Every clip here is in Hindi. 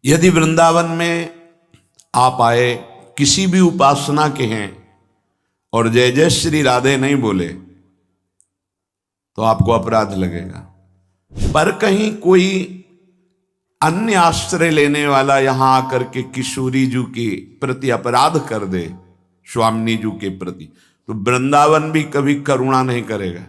यदि वृंदावन में आप आए, किसी भी उपासना के हैं और जय जय श्री राधे नहीं बोले तो आपको अपराध लगेगा। पर कहीं कोई अन्य आश्रय लेने वाला यहां आकर के किशोरी जी के प्रति अपराध कर दे, स्वामिनी जी के प्रति, तो वृंदावन भी कभी करुणा नहीं करेगा,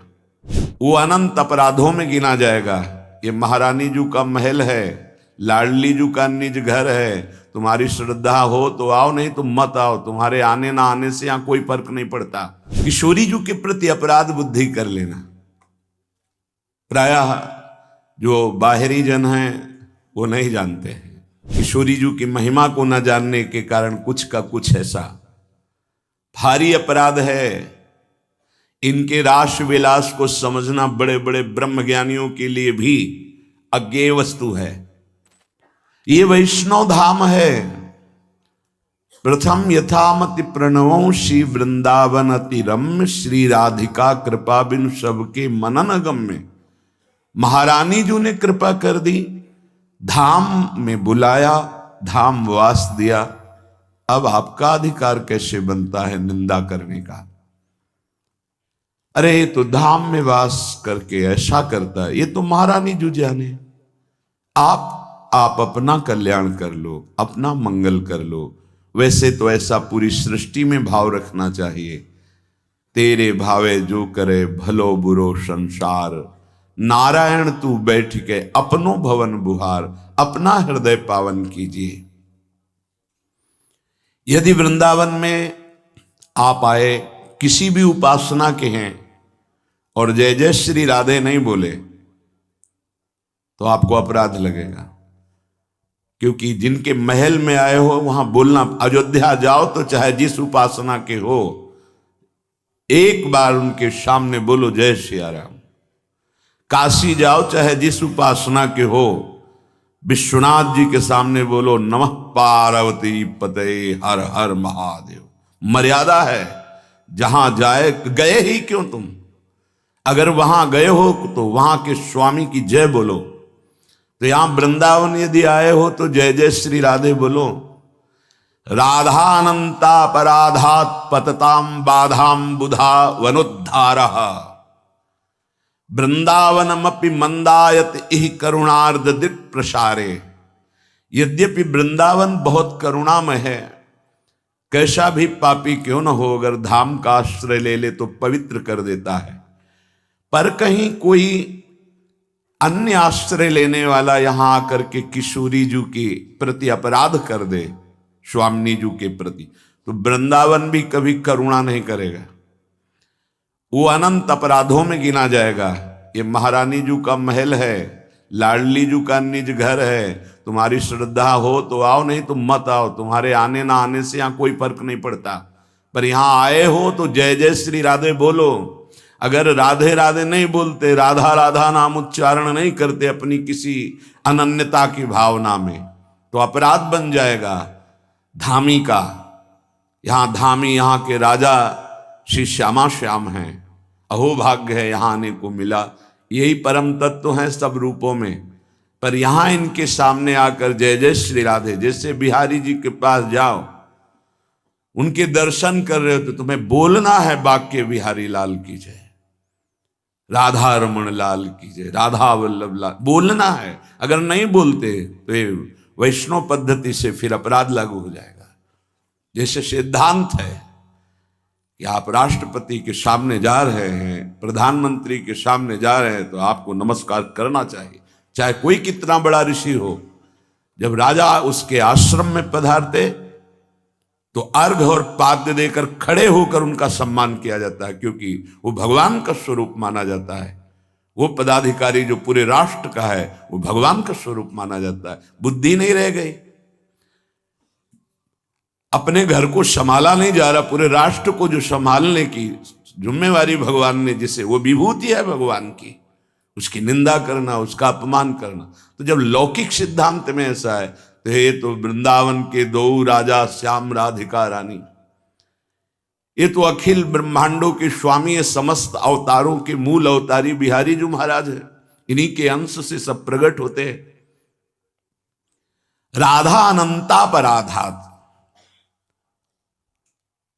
वो अनंत अपराधों में गिना जाएगा। ये महारानी जी का महल है, लाडली जी का निज घर है, तुम्हारी श्रद्धा हो तो आओ, नहीं तो मत आओ, तुम्हारे आने ना आने से यहां कोई फर्क नहीं पड़ता। किशोरी जी के प्रति अपराध बुद्धि कर लेना। प्रायः जो बाहरी जन हैं वो नहीं जानते हैं, किशोरी जी की महिमा को न जानने के कारण कुछ का कुछ ऐसा भारी अपराध है। इनके रास विलास को समझना बड़े बड़े ब्रह्मज्ञानियों के लिए भी अज्ञेय वस्तु है। ये वैष्णव धाम है। प्रथम यथामति प्रणवों श्री वृंदावन अति रम्य, श्री राधिका कृपा बिन सबके मनन गम्य। महारानी जी ने कृपा कर दी, धाम में बुलाया, धाम वास दिया। अब आपका अधिकार कैसे बनता है निंदा करने का? अरे तो धाम में वास करके ऐसा करता है, ये तो महारानी जी जाने। आप अपना कल्याण कर लो, अपना मंगल कर लो। वैसे तो ऐसा पूरी सृष्टि में भाव रखना चाहिए, तेरे भावे जो करे भलो बुरो संसार, नारायण तू बैठ के अपनो भवन बुहार, अपना हृदय पावन कीजिए। यदि वृंदावन में आप आए, किसी भी उपासना के हैं और जय जय श्री राधे नहीं बोले तो आपको अपराध लगेगा। क्योंकि जिनके महल में आए हो वहां बोलना, अयोध्या जाओ तो चाहे जिस उपासना के हो, एक बार उनके सामने बोलो जय सिया राम। काशी जाओ चाहे जिस उपासना के हो, विश्वनाथ जी के सामने बोलो नमः पार्वती पते हर हर महादेव। मर्यादा है, जहां जाए गए ही क्यों तुम, अगर वहां गए हो तो वहां के स्वामी की जय बोलो। तो यहां वृंदावन यदि आए हो तो जय जय श्री राधे बोलो। राधा अनंता पराधात पतताम बाधाम बुधा वनुद्धारः, वृंदावनमपि मंदायत इह करुणार्ध दिक् प्रसारे। यद्यपि वृंदावन बहुत करुणामय है, कैसा भी पापी क्यों न हो, अगर धाम का आश्रय ले ले तो पवित्र कर देता है। पर कहीं कोई अन्य आश्रय लेने वाला यहां आकर के किशोरी जी के प्रति अपराध कर दे, स्वामिनी जी के प्रति, तो वृंदावन भी कभी करुणा नहीं करेगा, वो अनंत अपराधों में गिना जाएगा। ये महारानी जी का महल है, लाडली जी का निज घर है, तुम्हारी श्रद्धा हो तो आओ, नहीं तो मत आओ, तुम्हारे आने ना आने से यहां कोई फर्क नहीं पड़ता। पर यहां आए हो तो जय जय श्री राधे बोलो। अगर राधे राधे नहीं बोलते, राधा राधा नाम उच्चारण नहीं करते अपनी किसी अनन्यता की भावना में, तो अपराध बन जाएगा धामी का। यहां धामी, यहां के राजा श्री श्यामा श्याम हैं, अहोभाग्य है यहां आने को मिला। यही परम तत्व हैं सब रूपों में। पर यहां इनके सामने आकर जय जय श्री राधे, जैसे बिहारी जी के पास जाओ, उनके दर्शन कर रहे हो तो तुम्हें बोलना है बाक्य बिहारी लाल की जय, राधा रमण लाल की जय, राधा वल्लभ लाल, बोलना है। अगर नहीं बोलते तो ये वैष्णव पद्धति से फिर अपराध लागू हो जाएगा। जैसे सिद्धांत है कि आप राष्ट्रपति के सामने जा रहे हैं, प्रधानमंत्री के सामने जा रहे हैं, तो आपको नमस्कार करना चाहिए, चाहे कोई कितना बड़ा ऋषि हो। जब राजा उसके आश्रम में पधारते तो अर्घ और पाद्य देकर खड़े होकर उनका सम्मान किया जाता है, क्योंकि वो भगवान का स्वरूप माना जाता है। वो पदाधिकारी जो पूरे राष्ट्र का है वो भगवान का स्वरूप माना जाता है। बुद्धि नहीं रह गई, अपने घर को संभाला नहीं जा रहा, पूरे राष्ट्र को जो संभालने की जिम्मेवारी भगवान ने, जिसे वो विभूति है भगवान की, उसकी निंदा करना, उसका अपमान करना। तो जब लौकिक सिद्धांत में ऐसा है तो ये तो वृंदावन के दो राजा श्याम राधिका रानी, ये तो अखिल ब्रह्मांडों के स्वामी है, समस्त अवतारों के मूल अवतारी बिहारी जी महाराज है। इन्हीं के अंश से सब प्रकट होते हैं। राधा अनंतापराधात,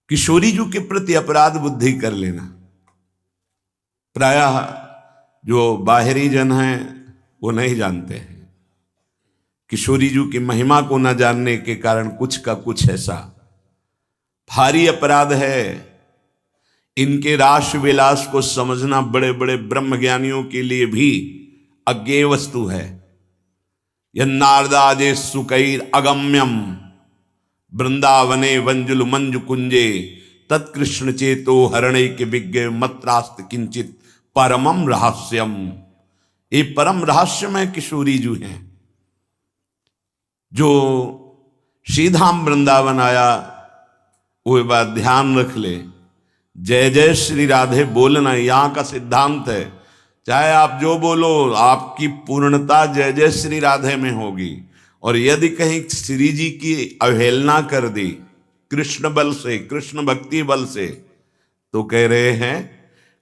किशोरी जी के प्रति अपराध बुद्धि कर लेना। प्रायः जो बाहरी जन हैं वो नहीं जानते हैं। किशोरी जी की महिमा को न जानने के कारण कुछ का कुछ ऐसा भारी अपराध है। इनके रास विलास को समझना बड़े बड़े ब्रह्मज्ञानियों के लिए भी अज्ञेय वस्तु है। यन्नारदाजे सुकैर अगम्यम वृंदावने वंजुल मंजु कुंजे तत्कृष्ण चेतो हरणे के विज्ञ मत्रास्त किंचित परमम रहस्यम। ये परम रहस्यमय किशोरी जी हैं। जो श्रीधाम वृंदावन आया वो बात ध्यान रख ले, जय जय श्री राधे बोलना यहां का सिद्धांत है। चाहे आप जो बोलो आपकी पूर्णता जय जय श्री राधे में होगी। और यदि कहीं श्री जी की अवहेलना कर दी कृष्ण बल से, कृष्ण भक्ति बल से, तो कह रहे हैं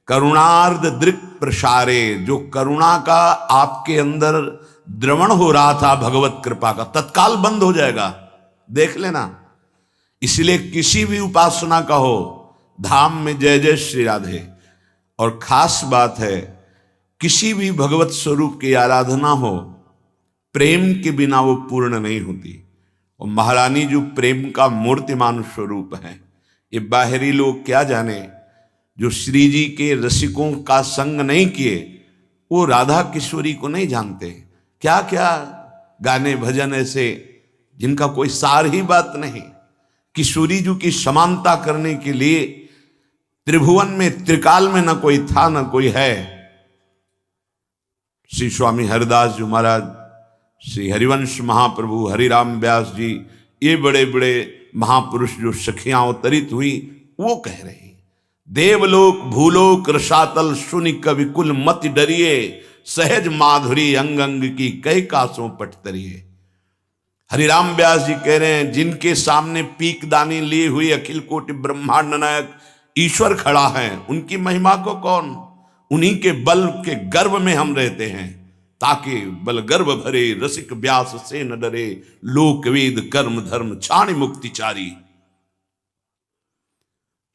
करुणार्ध दृक् प्रसारे, जो करुणा का आपके अंदर द्रवण हो रहा था भगवत कृपा का, तत्काल बंद हो जाएगा, देख लेना। इसलिए किसी भी उपासना का हो धाम में जय जय श्री राधे। और खास बात है किसी भी भगवत स्वरूप की आराधना हो प्रेम के बिना वो पूर्ण नहीं होती। और महारानी जो प्रेम का मूर्तिमान स्वरूप है, ये बाहरी लोग क्या जाने, जो श्री जी के रसिकों का संग नहीं किए वो राधा किशोरी को नहीं जानते। क्या क्या गाने भजन ऐसे जिनका कोई सार ही बात नहीं। किशोरी जी की समानता करने के लिए त्रिभुवन में त्रिकाल में न कोई था न कोई है। श्री स्वामी हरिदास जी महाराज, श्री हरिवंश महाप्रभु, हरिराम व्यास जी, ये बड़े बड़े महापुरुष जो सखियां अवतरित हुई वो कह रहे हैं देवलोक भूलोक रसातल सुनि कवि कुल मत डरिए सहज माधुरी अंग अंग की कई कासों पटतरिए। हरिराम व्यास जी कह रहे हैं जिनके सामने पीक दानी लिए हुई अखिल कोटि ब्रह्मांड नायक ईश्वर खड़ा है, उनकी महिमा को कौन, उन्हीं के बल के गर्भ में हम रहते हैं। ताकि बल गर्भ भरे रसिक व्यास से न डरे लोक वेद कर्म धर्म छाणी मुक्तिचारी।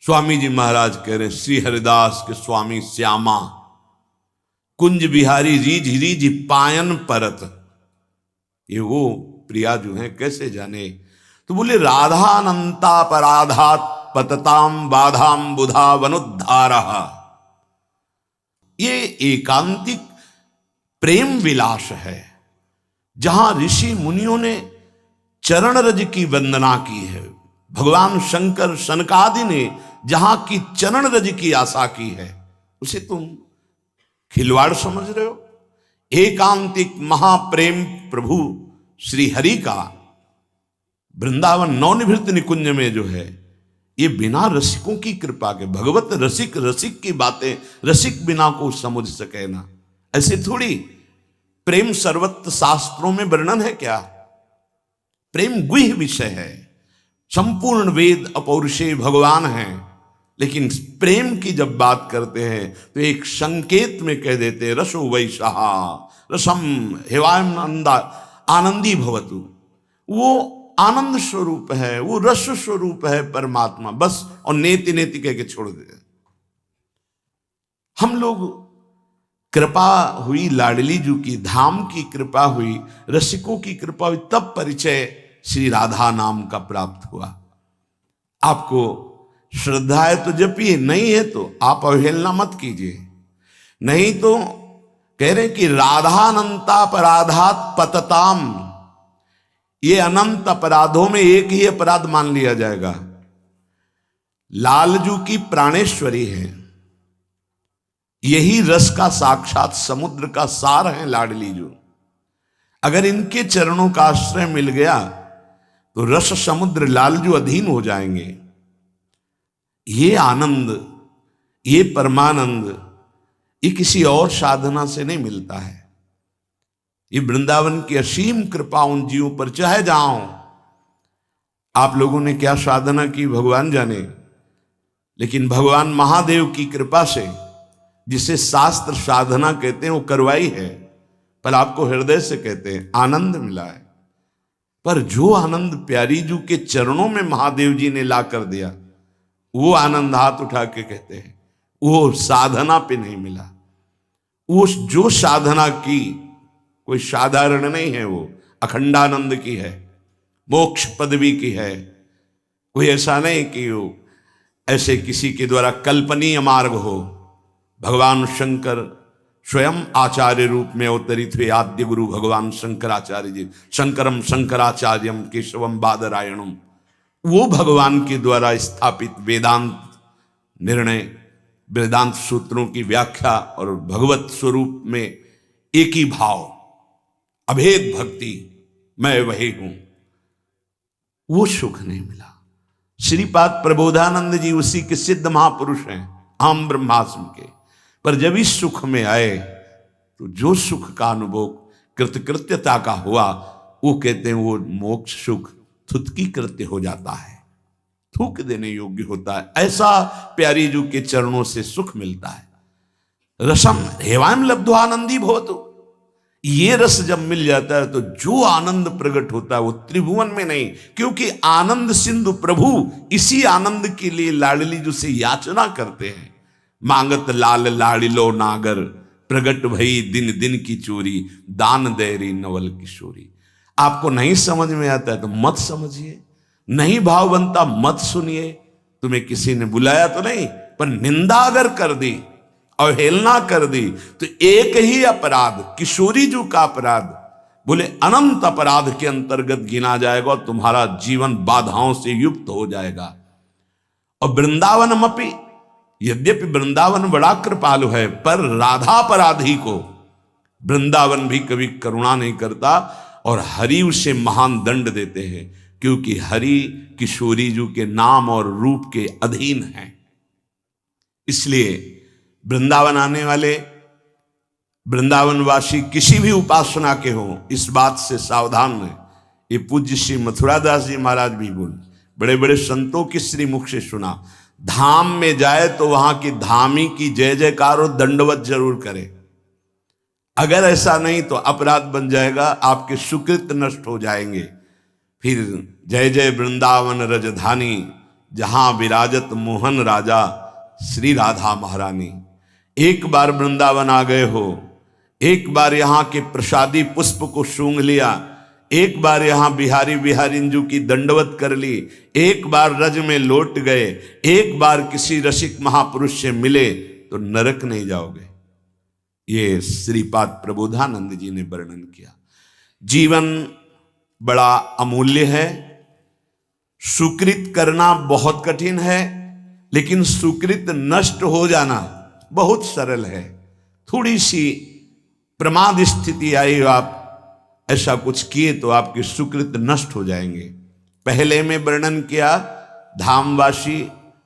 स्वामी जी महाराज कह रहे श्री हरिदास के स्वामी श्यामा कुंज बिहारी रीझ रीझ पायन परत। ये वो प्रिया जो है कैसे जाने। तो बोले राधानंता पराधात पतताम बाधाम बुधा वनुद्धारा। ये एकांतिक प्रेम विलास है जहां ऋषि मुनियों ने चरण रज की वंदना की है। भगवान शंकर सनकादि ने जहां की चरण रज की आशा की है, उसे तुम खिलवाड़ समझ रहे हो। एकांतिक महाप्रेम प्रभु श्री हरि का वृंदावन नवनिभृत निकुंज में जो है, ये बिना रसिकों की कृपा के, भगवत रसिक रसिक की बातें रसिक बिना को समझ सके ना। ऐसे थोड़ी प्रेम सर्वत्र शास्त्रों में वर्णन है क्या। प्रेम गुह्य विषय है, संपूर्ण वेद अपौरुषेय भगवान हैं। लेकिन प्रेम की जब बात करते हैं तो एक संकेत में कह देते हैं रसो वैशाहा रसम हेवानंदा आनंदी भवतु। वो आनंद स्वरूप है, वो रस स्वरूप है परमात्मा, बस। और नेति नेति कह के छोड़ दे। हम लोग कृपा हुई लाडली जू की, धाम की कृपा हुई, रसिकों की कृपा हुई, तब परिचय श्री राधा नाम का प्राप्त हुआ। आपको श्रद्धा है तो जपिए, नहीं है तो आप अवहेलना मत कीजिए। नहीं तो कह रहे कि राधानंता अपराधात पतताम, ये अनंत अपराधों में एक ही अपराध मान लिया जाएगा। लालजू की प्राणेश्वरी है, यही रस का साक्षात समुद्र का सार है लाडली जू। अगर इनके चरणों का आश्रय मिल गया तो रस समुद्र लालजू अधीन हो जाएंगे। ये आनंद, ये परमानंद, ये किसी और साधना से नहीं मिलता है। ये वृंदावन की असीम कृपा उन जीवों पर, चाहे जाओ। आप लोगों ने क्या साधना की भगवान जाने, लेकिन भगवान महादेव की कृपा से जिसे शास्त्र साधना कहते हैं वो करवाई है, पर आपको हृदय से कहते हैं आनंद मिला है। पर जो आनंद प्यारी जू के चरणों में महादेव जी ने ला कर दिया, वो आनंद हाथ उठा के कहते हैं वो साधना पे नहीं मिला। वो जो साधना की कोई साधारण नहीं है, वो अखंडानंद की है, मोक्ष पदवी की है। कोई ऐसा नहीं कि वो ऐसे किसी के द्वारा कल्पनीय मार्ग हो। भगवान शंकर स्वयं आचार्य रूप में अवतरित हुए आद्य गुरु भगवान शंकराचार्य जी, शंकरम शंकराचार्यम केशवम बादरायणम, वो भगवान के द्वारा स्थापित वेदांत निर्णय, वेदांत सूत्रों की व्याख्या और भगवत स्वरूप में एक ही भाव, अभेद भक्ति, मैं वही हूं, वो सुख नहीं मिला। श्रीपाद प्रबोधानंद जी उसी के सिद्ध महापुरुष हैं, आम ब्रह्मास्म के, पर जब इस सुख में आए तो जो सुख का अनुभव कृतकृत्यता का हुआ, वो कहते हैं वो मोक्ष सुख थुतकी कृत्य हो जाता है, थूक देने योग्य होता है। ऐसा प्यारी जू के चरणों से सुख मिलता है। रसम हेवाम लब्ध्वानंदी भवतु, ये रस जब मिल जाता है तो जो आनंद प्रकट होता है वो त्रिभुवन में नहीं, क्योंकि आनंद सिंधु प्रभु इसी आनंद के लिए लाडली जो से याचना करते हैं। मांगत लाल लाडिलो नागर, प्रगट भई दिन दिन की चोरी, दान देरी नवल किशोरी। आपको नहीं समझ में आता है तो मत समझिए, नहीं भाव बनता मत सुनिए। तुम्हें किसी ने बुलाया तो नहीं, पर निंदा अगर कर दी, अवहेलना कर दी, तो एक ही अपराध, किशोरी जू का अपराध, बोले अनंत अपराध के अंतर्गत गिना जाएगा और तुम्हारा जीवन बाधाओं से युक्त हो जाएगा। और वृंदावनमपि, यद्यपि वृंदावन बड़ा कृपालु है, पर राधापराधी को वृंदावन भी कभी करुणा नहीं करता और हरि उसे महान दंड देते हैं, क्योंकि हरि किशोरी जू के नाम और रूप के अधीन हैं। इसलिए वृंदावन आने वाले वृंदावनवासी किसी भी उपासना के हों, इस बात से सावधान रहे। ये पूज्य श्री मथुरादास जी महाराज भी बोले, बड़े बड़े संतों की श्री मुख से सुना, धाम में जाए तो वहां की धामी की जय जयकार और दंडवत जरूर करे। अगर ऐसा नहीं तो अपराध बन जाएगा, आपके सुकृत नष्ट हो जाएंगे। फिर जय जय वृंदावन रजधानी, जहां विराजत मोहन राजा श्री राधा महारानी। एक बार वृंदावन आ गए हो, एक बार यहां के प्रसादी पुष्प को सूंघ लिया, एक बार यहां बिहारी बिहारिंजू की दंडवत कर ली, एक बार रज में लौट गए, एक बार किसी रसिक महापुरुष से मिले तो नरक नहीं जाओगे। ये श्रीपाद प्रबोधानंद जी ने वर्णन किया। जीवन बड़ा अमूल्य है, सुकृत करना बहुत कठिन है, लेकिन सुकृत नष्ट हो जाना बहुत सरल है। थोड़ी सी प्रमाद स्थिति आई, आप ऐसा कुछ किए तो आपके सुकृत नष्ट हो जाएंगे। पहले में वर्णन किया, धामवासी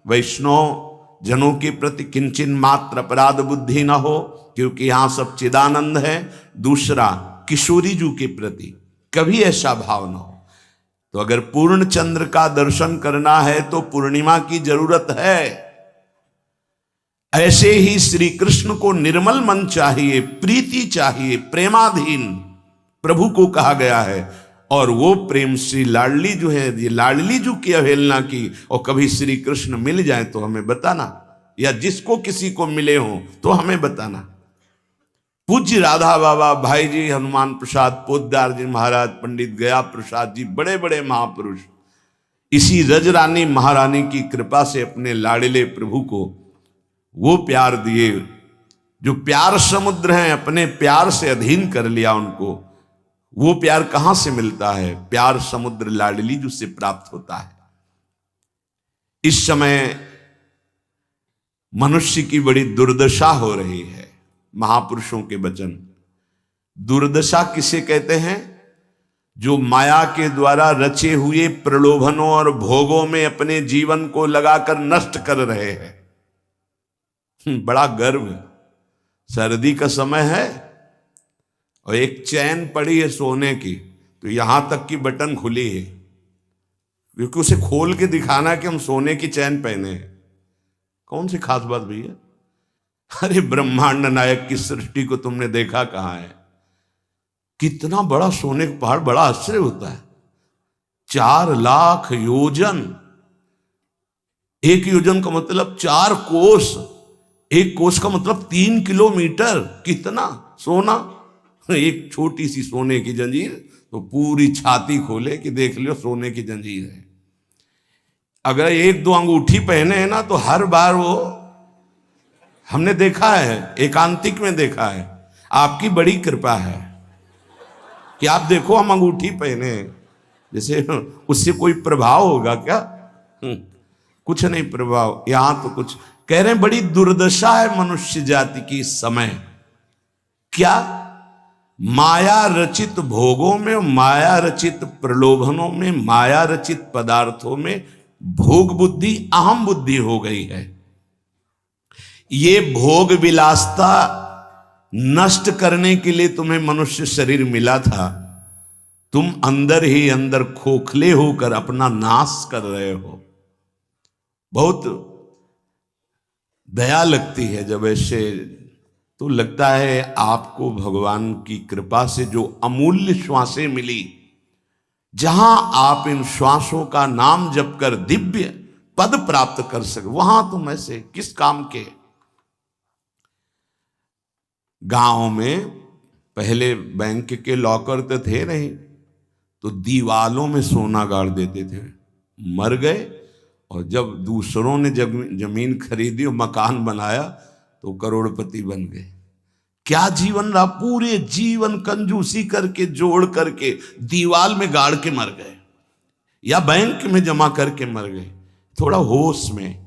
वैष्णव जनों के प्रति किंचन मात्र अपराध बुद्धि न हो, क्योंकि यहां सब चिदानंद है। दूसरा, किशोरी जू के प्रति कभी ऐसा भाव न हो। तो अगर पूर्ण चंद्र का दर्शन करना है तो पूर्णिमा की जरूरत है। ऐसे ही श्री कृष्ण को निर्मल मन चाहिए, प्रीति चाहिए, प्रेमाधीन प्रभु को कहा गया है। और वो प्रेम श्री लाडली जो है, ये लाडली जो की अवहेलना की, और कभी श्री कृष्ण मिल जाए तो हमें बताना, या जिसको किसी को मिले हो तो हमें बताना। पूज्य राधा बाबा, भाई जी हनुमान प्रसाद पोद्दार जी महाराज, पंडित गया प्रसाद जी, बड़े बड़े महापुरुष इसी रजरानी महारानी की कृपा से अपने लाडले प्रभु को वो प्यार दिए जो प्यार समुद्र हैं, अपने प्यार से अधीन कर लिया उनको। वो प्यार कहां से मिलता है? प्यार समुद्र लाडली जो से प्राप्त होता है। इस समय मनुष्य की बड़ी दुर्दशा हो रही है। महापुरुषों के वचन, दुर्दशा किसे कहते हैं? जो माया के द्वारा रचे हुए प्रलोभनों और भोगों में अपने जीवन को लगाकर नष्ट कर रहे हैं। बड़ा गर्व, सर्दी का समय है और एक चैन पड़ी है सोने की, तो यहां तक की बटन खुली है, क्योंकि उसे खोल के दिखाना कि हम सोने की चैन पहने हैं। कौन सी खास बात भैया? अरे ब्रह्मांड नायक की सृष्टि को तुमने देखा कहां है? कितना बड़ा सोने का पहाड़, बड़ा आश्चर्य होता है। 4 लाख योजन। 1 योजन का मतलब 4 कोस। 1 कोस का मतलब 3 किलोमीटर। कितना सोना! एक छोटी सी सोने की जंजीर तो पूरी छाती खोले कि देख लो सोने की जंजीर है। अगर 1-2 अंगूठी पहने हैं ना तो हर बार वो, हमने देखा है, एकांतिक में देखा है। आपकी बड़ी कृपा है कि आप देखो हम अंगूठी पहने हैं, जैसे उससे कोई प्रभाव होगा क्या? कुछ नहीं प्रभाव। यहां तो कुछ कह रहे हैं, बड़ी दुर्दशा है मनुष्य जाति की इस समय। क्या? माया रचित भोगों में, माया रचित प्रलोभनों में, माया रचित पदार्थों में भोग बुद्धि, अहम बुद्धि हो गई है। ये भोग विलासता नष्ट करने के लिए तुम्हें मनुष्य शरीर मिला था। तुम अंदर ही अंदर खोखले होकर अपना नाश कर रहे हो। बहुत दया लगती है जब ऐसे, तो लगता है आपको भगवान की कृपा से जो अमूल्य श्वासें मिली, जहां आप इन श्वासों का नाम जप कर दिव्य पद प्राप्त कर सके, वहां तुम ऐसे किस काम के? गांव में पहले बैंक के लॉकर तो थे नहीं, तो दीवालों में सोना गाड़ देते थे। मर गए और जब दूसरों ने जमीन खरीदी और मकान बनाया तो करोड़पति बन गए। क्या जीवन रहा! पूरे जीवन कंजूसी करके जोड़ करके दीवाल में गाड़ के मर गए या बैंक में जमा करके मर गए। थोड़ा होश में,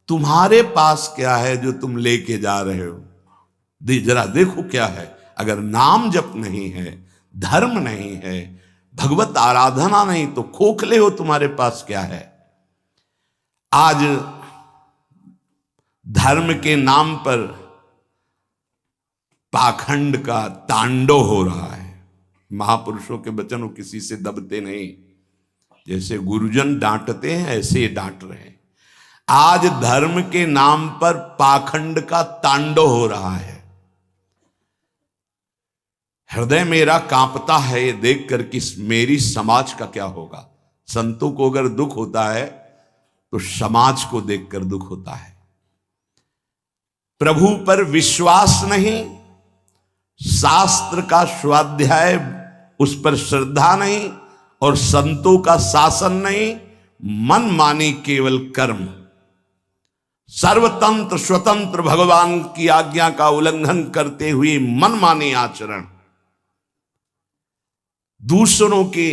तुम्हारे पास क्या है जो तुम लेके जा रहे हो? जरा देखो क्या है। अगर नाम जप नहीं है, धर्म नहीं है, भगवत आराधना नहीं, तो खोखले हो। तुम्हारे पास क्या है? आज धर्म के नाम पर पाखंड का तांडव हो रहा है। महापुरुषों के वचन वो किसी से दबते नहीं। जैसे गुरुजन डांटते हैं ऐसे ही डांट रहे हैं। आज धर्म के नाम पर पाखंड का तांडव हो रहा है। हृदय मेरा कांपता है ये देखकर कि मेरी समाज का क्या होगा। संतों को अगर दुख होता है तो समाज को देखकर दुख होता है। प्रभु पर विश्वास नहीं, शास्त्र का स्वाध्याय उस पर श्रद्धा नहीं, और संतों का शासन नहीं, मन मानी केवल कर्म। सर्वतंत्र स्वतंत्र भगवान की आज्ञा का उल्लंघन करते हुए मन मानी आचरण, दूसरों के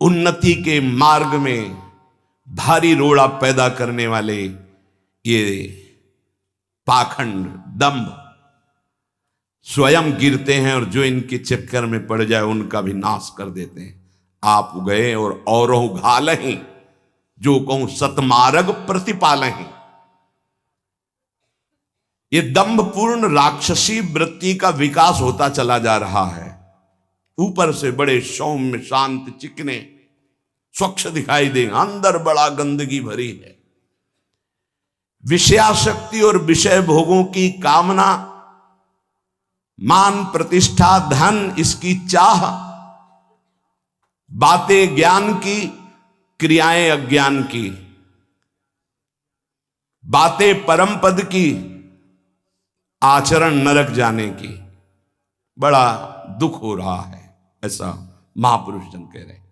उन्नति के मार्ग में भारी रोड़ा पैदा करने वाले ये पाखंड, दंभ, स्वयं गिरते हैं और जो इनके चक्कर में पड़ जाए उनका भी नाश कर देते हैं। आप गए और औरों घालहीं, जो कहूं सतमार्ग प्रतिपालहीं। ये दंभपूर्ण राक्षसी वृत्ति का विकास होता चला जा रहा है। ऊपर से बड़े सौम्य शांत चिकने स्वच्छ दिखाई दें, अंदर बड़ा गंदगी भरी है। विषयाशक्ति और विषय भोगों की कामना, मान प्रतिष्ठा धन इसकी चाह, बातें ज्ञान की, क्रियाएं अज्ञान की, बातें परम पद की, आचरण नरक जाने की। बड़ा दुख हो रहा है, ऐसा महापुरुष जन कह रहे हैं।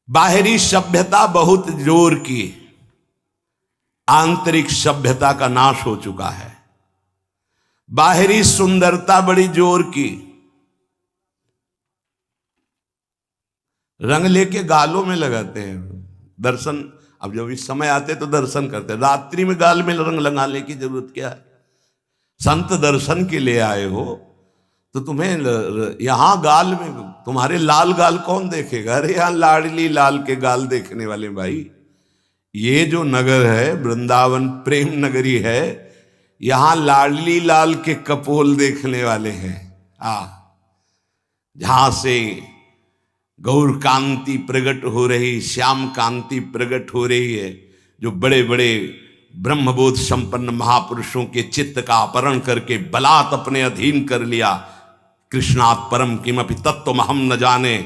बाहरी सभ्यता बहुत जोर की, आंतरिक सभ्यता का नाश हो चुका है। बाहरी सुंदरता बड़ी जोर की, रंग लेके गालों में लगाते हैं। दर्शन, अब जब इस समय आते तो दर्शन करते हैं, रात्रि में गाल में रंग लगाने की जरूरत क्या है? संत दर्शन के लिए आए हो तो तुम्हें यहां गाल में, तुम्हारे लाल गाल कौन देखेगा? अरे यहां लाडली लाल के गाल देखने वाले भाई, ये जो नगर है वृंदावन प्रेम नगरी है, यहां लाडली लाल के कपोल देखने वाले हैं। जहां से गौर कांति प्रकट हो रही, श्याम कांति प्रकट हो रही है, जो बड़े बड़े ब्रह्मबोध संपन्न महापुरुषों के चित्त का अपहरण करके बलात् अपने अधीन कर लिया। कृष्णात् परम किमपि तत्त्वमहं न जाने,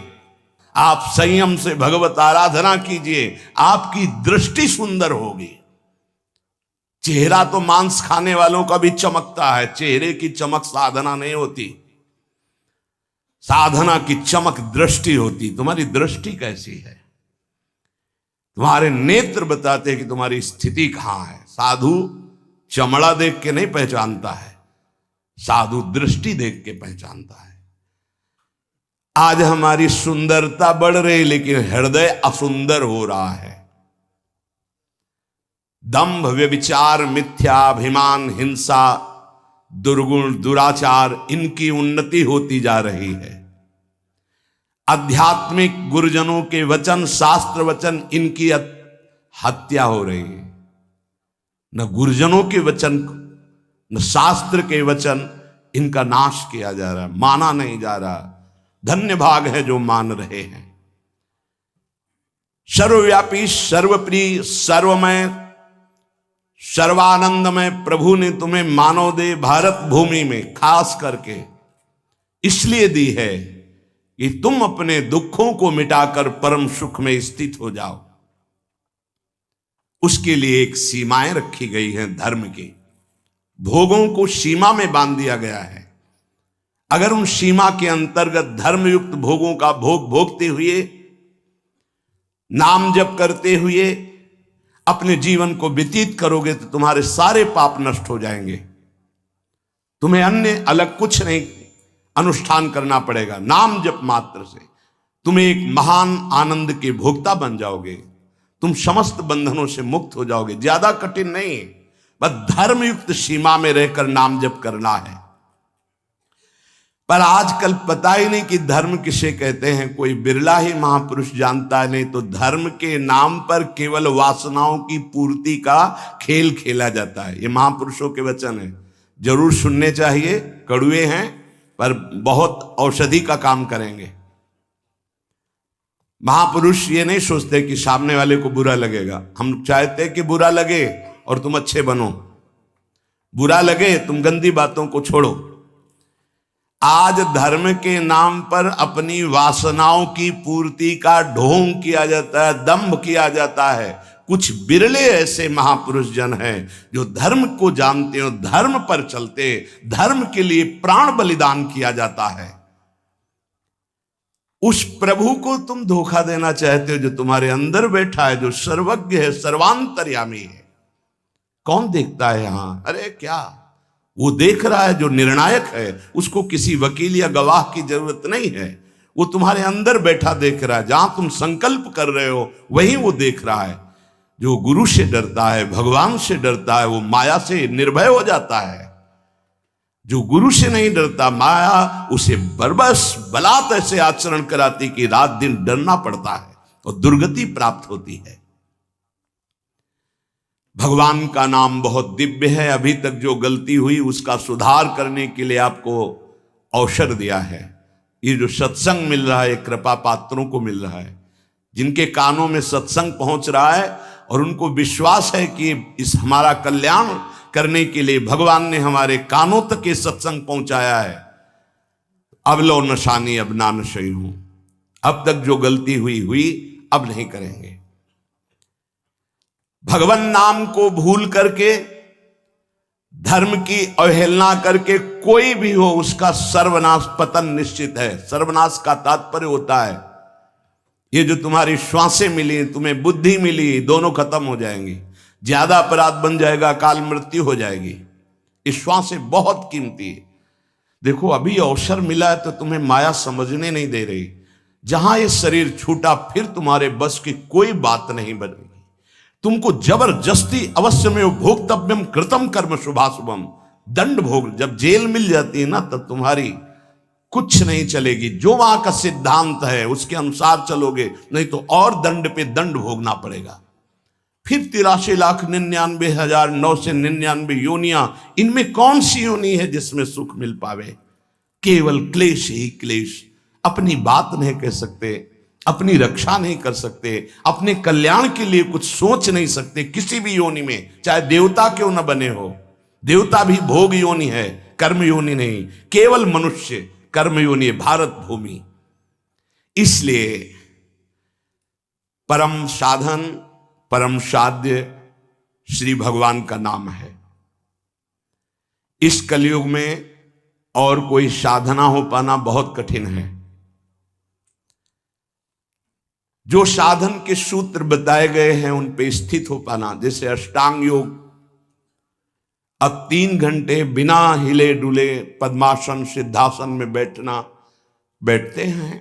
आप संयम से भगवत आराधना कीजिए, आपकी दृष्टि सुंदर होगी। चेहरा तो मांस खाने वालों का भी चमकता है, चेहरे की चमक साधना नहीं होती। साधना की चमक दृष्टि होती। तुम्हारी दृष्टि कैसी है? तुम्हारे नेत्र बताते हैं कि तुम्हारी स्थिति कहां है। साधु चमड़ा देख के नहीं पहचानता है, साधु दृष्टि देख के पहचानता है। आज हमारी सुंदरता बढ़ रही, लेकिन हृदय असुंदर हो रहा है। दंभ, व्यभिचार, मिथ्याभिमान, हिंसा, दुर्गुण, दुराचार, इनकी उन्नति होती जा रही है। आध्यात्मिक गुरुजनों के वचन, शास्त्र वचन, इनकी हत्या हो रही है। न गुरुजनों के वचन, न शास्त्र के वचन, इनका नाश किया जा रहा है, माना नहीं जा रहा। धन्य भाग है जो मान रहे हैं। सर्वव्यापी, सर्वप्रिय, सर्वमय, सर्वानंदमय प्रभु ने तुम्हें मानव देह भारत भूमि में खास करके इसलिए दी है कि तुम अपने दुखों को मिटाकर परम सुख में स्थित हो जाओ। उसके लिए एक सीमाएं रखी गई हैं धर्म की। भोगों को सीमा में बांध दिया गया है। अगर उन सीमा के अंतर्गत धर्मयुक्त भोगों का भोग भोगते हुए, नाम जप करते हुए अपने जीवन को व्यतीत करोगे तो तुम्हारे सारे पाप नष्ट हो जाएंगे। तुम्हें अन्य अलग कुछ नहीं अनुष्ठान करना पड़ेगा। नाम जप मात्र से तुम्हें एक महान आनंद के भोक्ता बन जाओगे। तुम समस्त बंधनों से मुक्त हो जाओगे। ज्यादा कठिन नहीं, बस धर्मयुक्त सीमा में रहकर नाम जप करना है। पर आजकल पता ही नहीं कि धर्म किसे कहते हैं। कोई बिरला ही महापुरुष जानता है, नहीं तो धर्म के नाम पर केवल वासनाओं की पूर्ति का खेल खेला जाता है। ये महापुरुषों के वचन है, जरूर सुनने चाहिए। कड़वे हैं पर बहुत औषधि का काम करेंगे। महापुरुष ये नहीं सोचते कि सामने वाले को बुरा लगेगा। हम चाहते कि बुरा लगे और तुम अच्छे बनो, बुरा लगे तुम गंदी बातों को छोड़ो। आज धर्म के नाम पर अपनी वासनाओं की पूर्ति का ढोंग किया जाता है, दंभ किया जाता है। कुछ बिरले ऐसे महापुरुष जन हैं जो धर्म को जानते हो, धर्म पर चलते, धर्म के लिए प्राण बलिदान किया जाता है। उस प्रभु को तुम धोखा देना चाहते हो जो तुम्हारे अंदर बैठा है, जो सर्वज्ञ है, सर्वांतर्यामी है। कौन देखता है यहां? अरे क्या वो देख रहा है जो निर्णायक है। उसको किसी वकील या गवाह की जरूरत नहीं है। वो तुम्हारे अंदर बैठा देख रहा है। जहां तुम संकल्प कर रहे हो वहीं वो देख रहा है। जो गुरु से डरता है, भगवान से डरता है, वो माया से निर्भय हो जाता है। जो गुरु से नहीं डरता, माया उसे बरबस बलात् ऐसे आचरण कराती कि रात दिन डरना पड़ता है और दुर्गति प्राप्त होती है। भगवान का नाम बहुत दिव्य है। अभी तक जो गलती हुई उसका सुधार करने के लिए आपको अवसर दिया है। ये जो सत्संग मिल रहा है, कृपा पात्रों को मिल रहा है, जिनके कानों में सत्संग पहुंच रहा है और उनको विश्वास है कि इस हमारा कल्याण करने के लिए भगवान ने हमारे कानों तक ये सत्संग पहुंचाया है। अब लो नशानी अब ना नशई हूं। अब तक जो गलती हुई अब नहीं करेंगे। भगवान नाम को भूल करके, धर्म की अवहेलना करके कोई भी हो उसका सर्वनाश, पतन निश्चित है। सर्वनाश का तात्पर्य होता है ये जो तुम्हारी श्वासें मिली, तुम्हें बुद्धि मिली, दोनों खत्म हो जाएंगी। ज्यादा अपराध बन जाएगा, अकाल मृत्यु हो जाएगी। ये श्वासें बहुत कीमती है। देखो अभी अवसर मिला है तो तुम्हें माया समझने नहीं दे रही। जहां ये शरीर छूटा फिर तुम्हारे बस की कोई बात नहीं बनेगी। तुमको जबरदस्ती अवश्य में भोक्तव्यम कृतम कर्म शुभाशुभम, दंड भोग। जब जेल मिल जाती है ना तब तुम्हारी कुछ नहीं चलेगी। जो वहां का सिद्धांत है उसके अनुसार चलोगे, नहीं तो और दंड पे दंड भोगना पड़ेगा। फिर 83,99,999 योनियां, इनमें कौन सी योनि है जिसमें सुख मिल पावे? केवल क्लेश ही क्लेश। अपनी बात नहीं कह सकते, अपनी रक्षा नहीं कर सकते, अपने कल्याण के लिए कुछ सोच नहीं सकते किसी भी योनि में, चाहे देवता क्यों न बने हो। देवता भी भोग योनि है, कर्म योनि नहीं। केवल मनुष्य कर्म योनि है, भारत भूमि। इसलिए परम साधन, परम साध्य श्री भगवान का नाम है। इस कलयुग में और कोई साधना हो पाना बहुत कठिन है। जो साधन के सूत्र बताए गए हैं उन पे स्थित हो पाना, जैसे अष्टांग योग, अब 3 घंटे बिना हिले डुले पद्मासन सिद्धासन में बैठते हैं,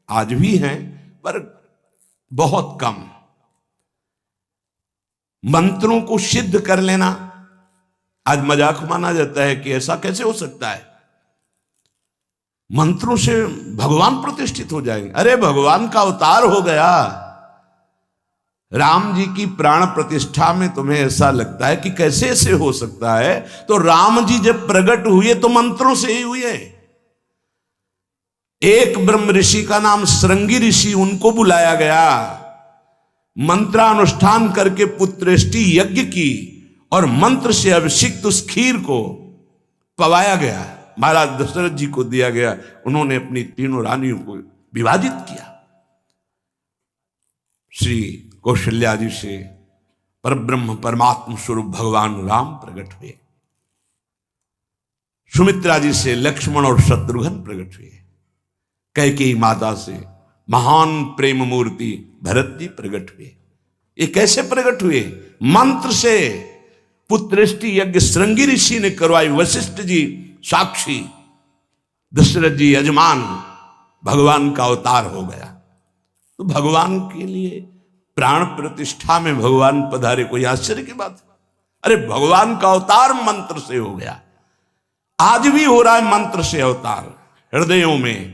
आज भी हैं, पर बहुत कम। मंत्रों को सिद्ध कर लेना आज मजाक माना जाता है कि ऐसा कैसे हो सकता है, मंत्रों से भगवान प्रतिष्ठित हो जाएंगे। अरे भगवान का अवतार हो गया। राम जी की प्राण प्रतिष्ठा में तुम्हें ऐसा लगता है कि कैसे ऐसे हो सकता है, तो राम जी जब प्रकट हुए तो मंत्रों से ही हुए। एक ब्रह्म ऋषि का नाम श्रृंगी ऋषि, उनको बुलाया गया, मंत्रानुष्ठान करके पुत्रेष्टि यज्ञ की और मंत्र से अभिषिक्त उस खीर को पवाया गया, महाराज दशरथ जी को दिया गया। उन्होंने अपनी 3 रानियों को विभाजित किया। श्री कौशल्या जी से परब्रह्म परमात्म स्वरूप भगवान राम प्रकट हुए, सुमित्रा जी से लक्ष्मण और शत्रुघ्न प्रकट हुए, कैकेयी माता से महान प्रेम मूर्ति भरत जी प्रकट हुए। ये कैसे प्रकट हुए? मंत्र से। पुत्रेष्टि यज्ञ श्रृंगी ऋषि ने करवाई, वशिष्ठ जी साक्षी, दशरथ जी यजमान, भगवान का अवतार हो गया। तो भगवान के लिए प्राण प्रतिष्ठा में भगवान पधारे, कोई आश्चर्य की बात? अरे भगवान का अवतार मंत्र से हो गया। आज भी हो रहा है मंत्र से अवतार। हृदयों में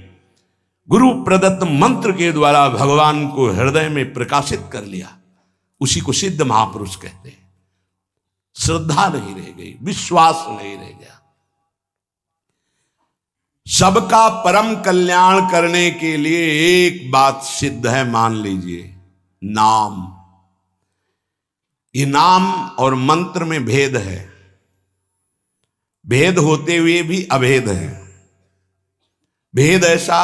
गुरु प्रदत्त मंत्र के द्वारा भगवान को हृदय में प्रकाशित कर लिया, उसी को सिद्ध महापुरुष कहते हैं। श्रद्धा नहीं रह गई, विश्वास नहीं रह गया। सबका परम कल्याण करने के लिए एक बात सिद्ध है, मान लीजिए, नाम। ये नाम और मंत्र में भेद है, भेद होते हुए भी अभेद है। भेद ऐसा,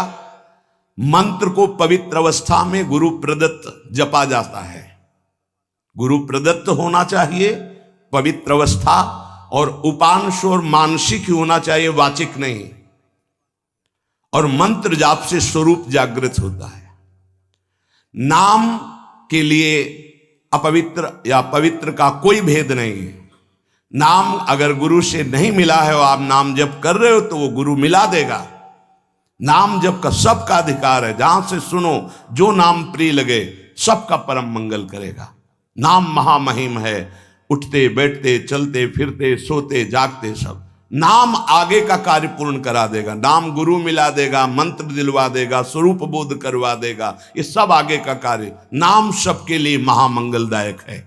मंत्र को पवित्र अवस्था में गुरु प्रदत्त जपा जाता है, गुरु प्रदत्त होना चाहिए, पवित्र अवस्था, और उपांश और मानसिक ही होना चाहिए, वाचिक नहीं। और मंत्र जाप से स्वरूप जागृत होता है। नाम के लिए अपवित्र या पवित्र का कोई भेद नहीं है। नाम अगर गुरु से नहीं मिला है और आप नाम जप कर रहे हो तो वो गुरु मिला देगा। नाम जप का सबका अधिकार है, जहां से सुनो, जो नाम प्रिय लगे, सबका परम मंगल करेगा। नाम महामहिम है, उठते बैठते चलते फिरते सोते जागते सब। नाम आगे का कार्य पूर्ण करा देगा। नाम गुरु मिला देगा, मंत्र दिलवा देगा, स्वरूप बोध करवा देगा, ये सब आगे का कार्य। नाम सबके लिए महामंगलदायक है।